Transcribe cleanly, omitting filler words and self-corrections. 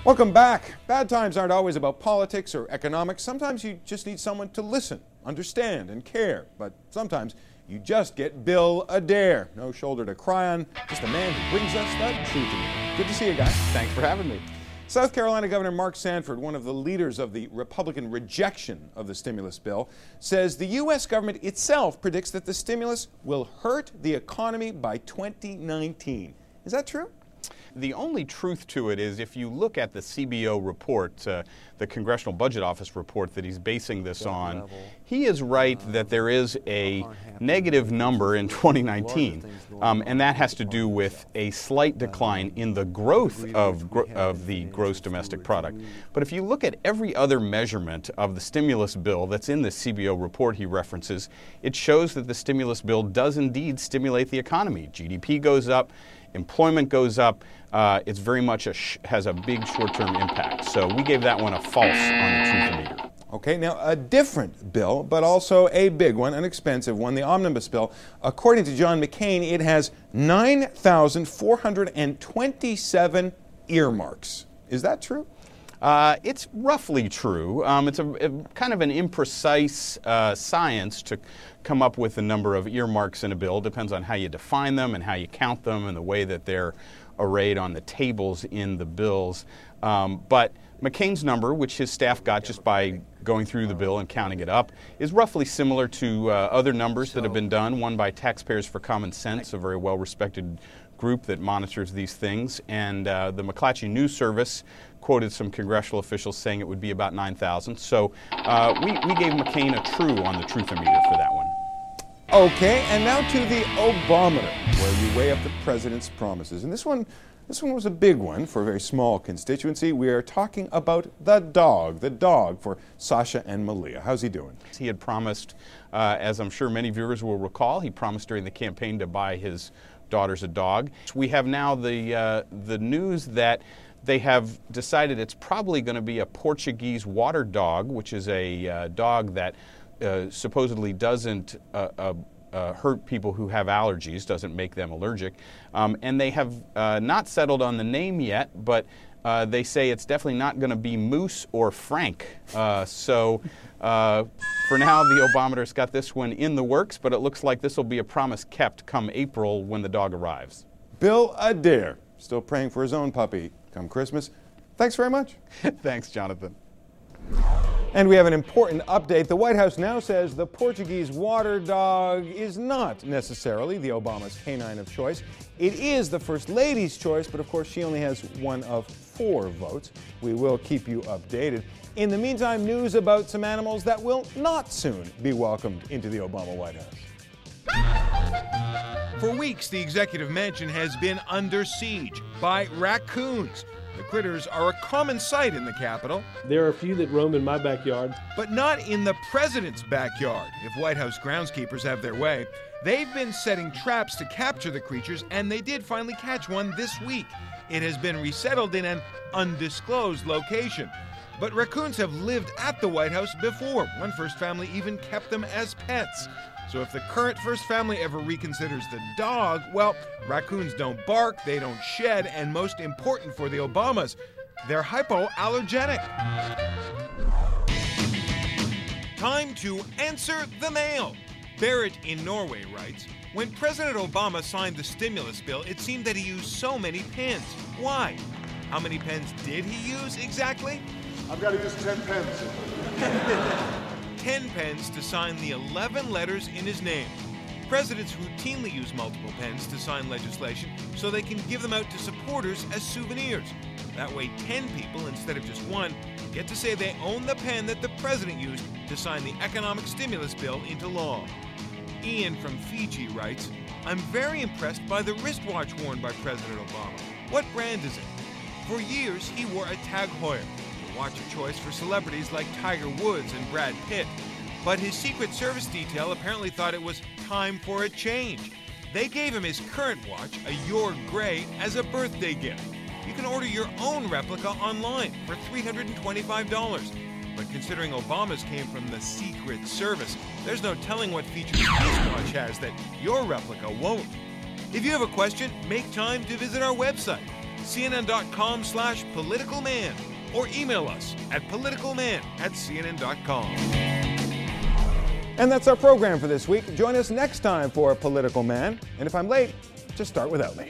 Welcome back. Bad times aren't always about politics or economics. Sometimes you just need someone to listen, understand, and care. But sometimes you just get Bill Adair. No shoulder to cry on, just a man who brings us the truth. Good to see you guys. Thanks for having me. South Carolina Governor Mark Sanford, one of the leaders of the Republican rejection of the stimulus bill, says the U.S. government itself predicts that the stimulus will hurt the economy by 2019. Is that true? The only truth to it is if you look at the CBO report, the Congressional Budget Office report that he's basing this on, he is right that there is a negative number in 2019, and that has to do with a slight decline in the growth of the gross domestic product. But if you look at every other measurement of the stimulus bill that's in the CBO report he references, it shows that the stimulus bill does indeed stimulate the economy. GDP goes up, employment goes up. It's very much has a big short-term impact. So we gave that one a false on the truth meter. Okay, now a different bill, but also a big one, an expensive one, the omnibus bill. According to John McCain, it has 9,427 earmarks. Is that true? It's roughly true. It's a kind of an imprecise science to come up with the number of earmarks in a bill. Depends on how you define them and how you count them and the way that they're arrayed on the tables in the bills. But McCain's number, which his staff got just by going through the bill and counting it up, is roughly similar to other numbers that have been done, one by Taxpayers for Common Sense, a very well-respected group that monitors these things, and the McClatchy News Service quoted some congressional officials saying it would be about 9,000. So we gave McCain a true on the truthometer for that one. Okay, and now to the Obameter, where you weigh up the president's promises. And this one was a big one for a very small constituency. We are talking about the dog for Sasha and Malia. How's he doing? He had promised, as I'm sure many viewers will recall, he promised during the campaign to buy his daughters a dog. We have now the news that they have decided it's probably going to be a Portuguese water dog, which is a dog that supposedly doesn't hurt people who have allergies, doesn't make them allergic. And they have not settled on the name yet, but they say it's definitely not going to be Moose or Frank. So for now, the Obameter's got this one in the works, but it looks like this will be a promise kept come April when the dog arrives. Bill Adair, still praying for his own puppy come Christmas. Thanks very much. Thanks, Jonathan. And we have an important update. The White House now says the Portuguese water dog is not necessarily the Obama's canine of choice. It is the First Lady's choice, but of course she only has one of 4 votes. We will keep you updated. In the meantime, news about some animals that will not soon be welcomed into the Obama White House. For weeks, the executive mansion has been under siege by raccoons. The critters are a common sight in the Capitol. There are a few that roam in my backyard. But not in the president's backyard, if White House groundskeepers have their way. They've been setting traps to capture the creatures, and they did finally catch one this week. It has been resettled in an undisclosed location. But raccoons have lived at the White House before. One first family even kept them as pets. So if the current first family ever reconsiders the dog, well, raccoons don't bark, they don't shed, and most important for the Obamas, they're hypoallergenic. Time to answer the mail. Barrett in Norway writes, when President Obama signed the stimulus bill, it seemed that he used so many pens. Why? How many pens did he use exactly? I've got to use 10 pens. 10 pens to sign the 11 letters in his name. Presidents routinely use multiple pens to sign legislation so they can give them out to supporters as souvenirs. That way 10 people, instead of just one, get to say they own the pen that the president used to sign the economic stimulus bill into law. Ian from Fiji writes, I'm very impressed by the wristwatch worn by President Obama. What brand is it? For years, he wore a Tag Heuer, a watch of choice for celebrities like Tiger Woods and Brad Pitt. But his Secret Service detail apparently thought it was time for a change. They gave him his current watch, a Your Grey, as a birthday gift. You can order your own replica online for $325. But considering Obama's came from the Secret Service, there's no telling what features his watch has that your replica won't. If you have a question, make time to visit our website. cnn.com/politicalman, or email us at politicalman@cnn.com. And that's our program for this week. Join us next time for Political Man. And if I'm late, just start without me.